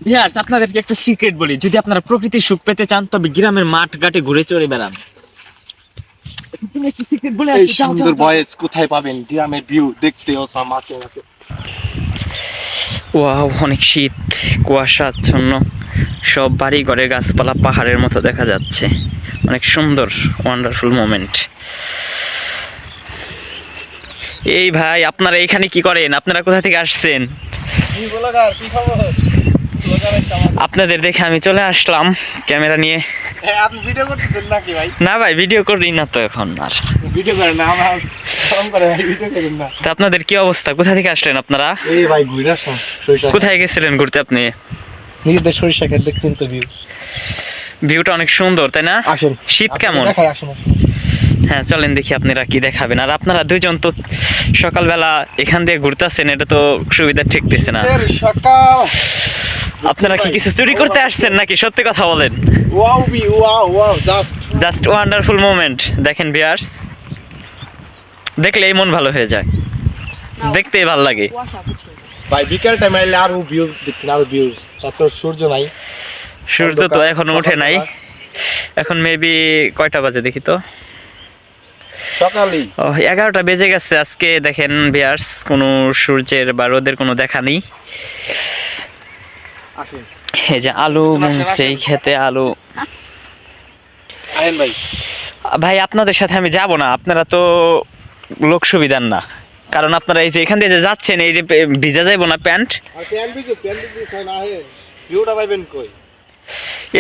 Viewers আপনাদেরকে একটা secret বলি, যদি আপনারা প্রকৃতির সুখ পেতে চান তবে গ্রামের মাঠ ঘাটে ঘুরে চড়ে বেড়ান। তুমি একটা সিক্রেট বলে এই সুন্দর ভয়েস কোথায় পাবেন? গ্রামের ভিউ দেখতে অসাম আছে নাকি? ওয়াও, অনেক শীত, কুয়াশা আচ্ছন্ন, সব বাড়ি ঘরে গাছপালা পাহাড়ের মতো দেখা যাচ্ছে। অনেক সুন্দর, ওয়ান্ডারফুল মোমেন্ট। এই ভাই, আপনারা এখানে কি করেন? আপনারা কোথা থেকে আসছেন? আপনাদের দেখে আমি চলে আসলাম ক্যামেরা নিয়ে। আপনি ভিডিও করতেছেন নাকি ভাই? না ভাই, ভিডিও করি না তো এখন আর। ভিডিও করেন না, আমার ফোন করে ভাই, ভিডিও করেন না। তা আপনাদের কি অবস্থা? কোথা থেকে আসলেন আপনারা? এই ভাই ঘুরে আসলাম সরিষা। কোথায় গেছিলেন ঘুরতে আপনি? নিজেদের সরিষা ক্ষেত দেখছেন তো ভিউ। ভিউটা অনেক সুন্দর, তাই না? আসেন। শীত কেমন? দেখাই আসেন। হ্যাঁ চলেন দেখি আপনারা কি দেখাবেন। আর আপনারা দুইজন তো সকালবেলা এখান দিয়ে ঘুরতেছেন, এটা তো সুবিধা ঠেকতেছে না। সকাল। আপনারা কি কিছু চুরি করতে আসছেন নাকি? সত্যি কথা বলেন। Wow view, wow wow, just wonderful moment. দেখেন ভিউয়ার্স, দেখলেই মন ভালো হয়ে যায়, দেখতেই ভালো লাগে। ভাই বিকাল টাইম আইলে আরো ভিউ দেখছেন, আরো ভিউ। এত সূর্য নাই, সূর্য তো এখনো ওঠে নাই। এখন মেবি কয়টা বাজে দেখি তো। সকালেই 11টা বেজে গেছে। আজকে দেখেন ভিউয়ার্স, কোনো সূর্যের বা রোদের কোনো দেখা নেই। আসেন। এই যে আলু বুনছে এই খেতে, আলু। আইন ভাই। ভাই আপনাদের সাথে আমি যাব না, আপনারা তো লোক সুবিধার না। কারণ আপনারা এই যে এখান দিয়ে যে যাচ্ছেন, এই যে ভিজা যাইব না প্যান্ট। আর প্যান্ট ভিজে না হে। ভিউটা পাইবেন কই?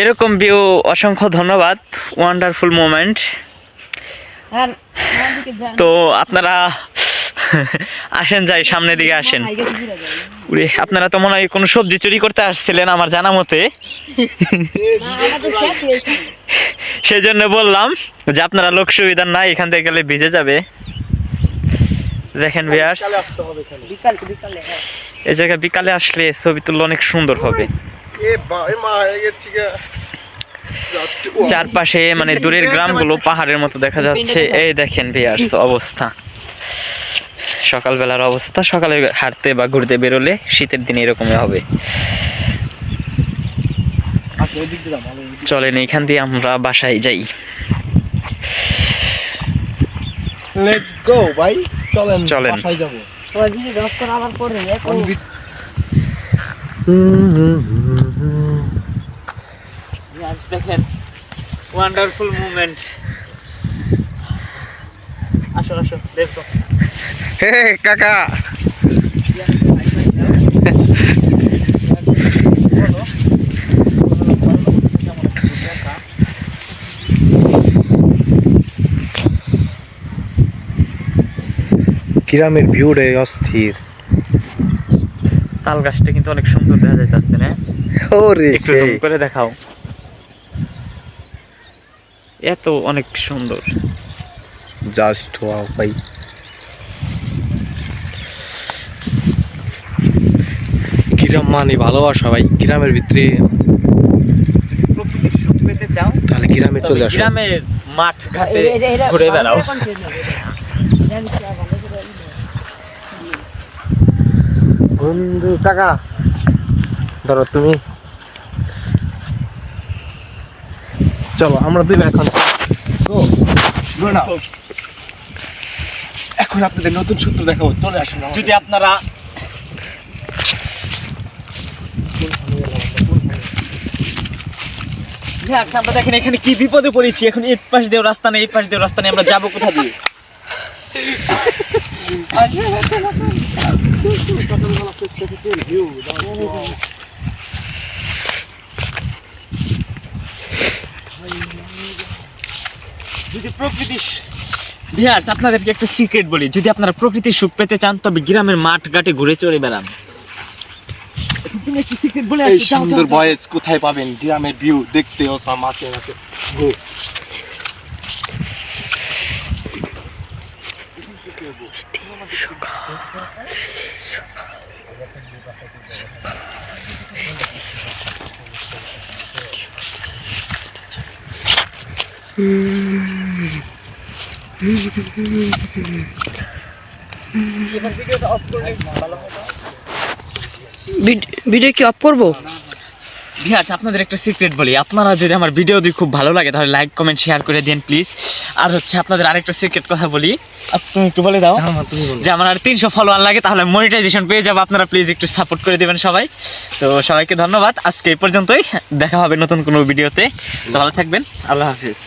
এরকম ভিউ অসংখ্য ধন্যবাদ, ওয়ান্ডারফুল মোমেন্ট। তো আপনারা আসেন, যাই সামনের দিকে আসেন। আপনারা তো মনে হয় কোনো সবজি চুরি করতে আসছিলেন আমার জানা মতে, সেই জন্য বললাম যে আপনারা লোক সুবিধার নাই, এখান থেকে গেলে ভিজে যাবে। দেখেন ভিউয়ার্স, এই জায়গায় বিকালে আসলে ছবি তুললে অনেক সুন্দর হবে। চারপাশে মানে দূরের গ্রামগুলো পাহাড়ের মতো দেখা যাচ্ছে। এই দেখেন ভিউয়ার্স অবস্থা, সকালবেলার অবস্থা। সকালে হাঁটতে বা ঘুরতে বেরোলে শীতের দিনে এরকমই হবে। চলেন এখান দিয়ে আমরা বাসায় যাই। লেটস গো ভাই, চলেন চলেন। বাসায় যাব। দেখেন ওয়ান্ডারফুল মুভমেন্ট। আসো আসো, দেখো। হে কাকা, গ্রামের ভিউ রে অস্থির। তাল গাছটা কিন্তু অনেক সুন্দর দেখা যাইতেছে না? ওরে একটু জুম করে দেখাও, এত অনেক সুন্দর। জাস্ট ওয়াও ভাই। গ্রাম মানে ভালোবাসা ভাই। গ্রামের ভিতরে প্রকৃতির সুখ পেতে চাও তাহলে গ্রামে চলে আসো। গ্রামের মাঠ ঘাটে ঘুরে বেড়াও। বন্ধু কাকা ধরো তুমি, চলো আমরা দুই ভাই এখন আপনাদের নতুন সূত্র দেখাবো। চলে আসুন। যদি আপনারা আমরা দেখেন এখানে কি বিপদে পড়েছি। এখন এই পাশ দিয়ে রাস্তা নেই, এই পাশ দিয়ে রাস্তা নেই, আমরা যাবো কোথা দিয়ে? যদি প্রকৃতির ভিউয়ার্স আপনাদেরকে একটা সিক্রেট বলি, যদি আপনারা প্রকৃতির সুখ পেতে চান তবে গ্রামের মাঠ ঘাটে ঘুরে চড়ে বেড়ান। তুমি একটা সিক্রেট বলে এই সুন্দর ভয়েস কোথায় পাবেন? গ্রামের ভিউ দেখতে অসাম আছে নাকি? গো ভিডিও কি অফ করবো? ভিউয়ার্স আপনাদের একটা সিক্রেট বলি, আপনারা যদি আমার ভিডিও যদি খুব ভালো লাগে তাহলে লাইক কমেন্ট শেয়ার করে দিন প্লিজ। আর হচ্ছে আপনাদের আরেকটা সিক্রেট কথা বলি, তুমি একটু বলে দাও। যে আমার আর 300 ফলোয়ার লাগে তাহলে মনিটাইজেশন পেয়ে যাবো, আপনারা প্লিজ একটু সাপোর্ট করে দেবেন সবাই। তো সবাইকে ধন্যবাদ, আজকে এই পর্যন্তই, দেখা হবে নতুন কোনো ভিডিওতে। তো ভালো থাকবেন, আল্লাহ হাফিজ।